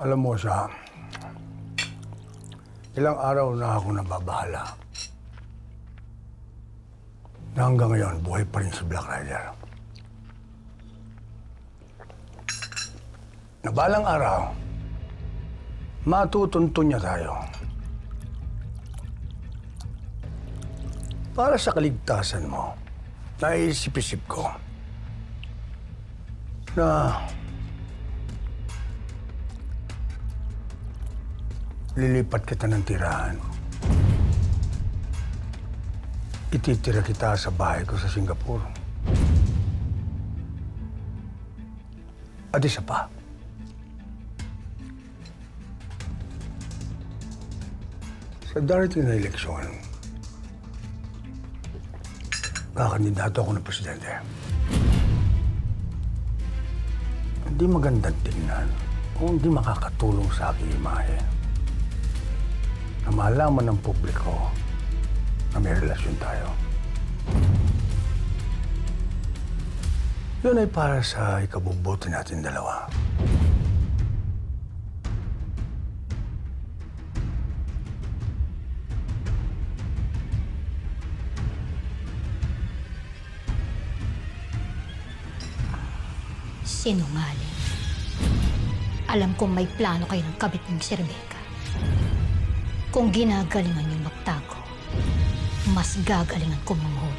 Alam mo siya, ilang araw na ako nababahala. Na hanggang ngayon, buhay pa rin si Black Rider. Na balang araw, matutuntun niya tayo. Para sa kaligtasan mo, naisip-isip ko na lilipat kita ng tirahan. Ititira kita sa bahay ko sa Singapore. At isa pa, sa darating na eleksyon, kakandidato ako ng presidente. Hindi magandang tingnan kung hindi makakatulong sa aking imahe na malaman ng publiko na may relasyon tayo. Yun ay para sa ikabubuti natin dalawa. Sinungaling. Alam kong may plano kayo ng kabit ng si Rebecca. Kung ginagalingan niyo magtago, mas gagalingan ko manghuli.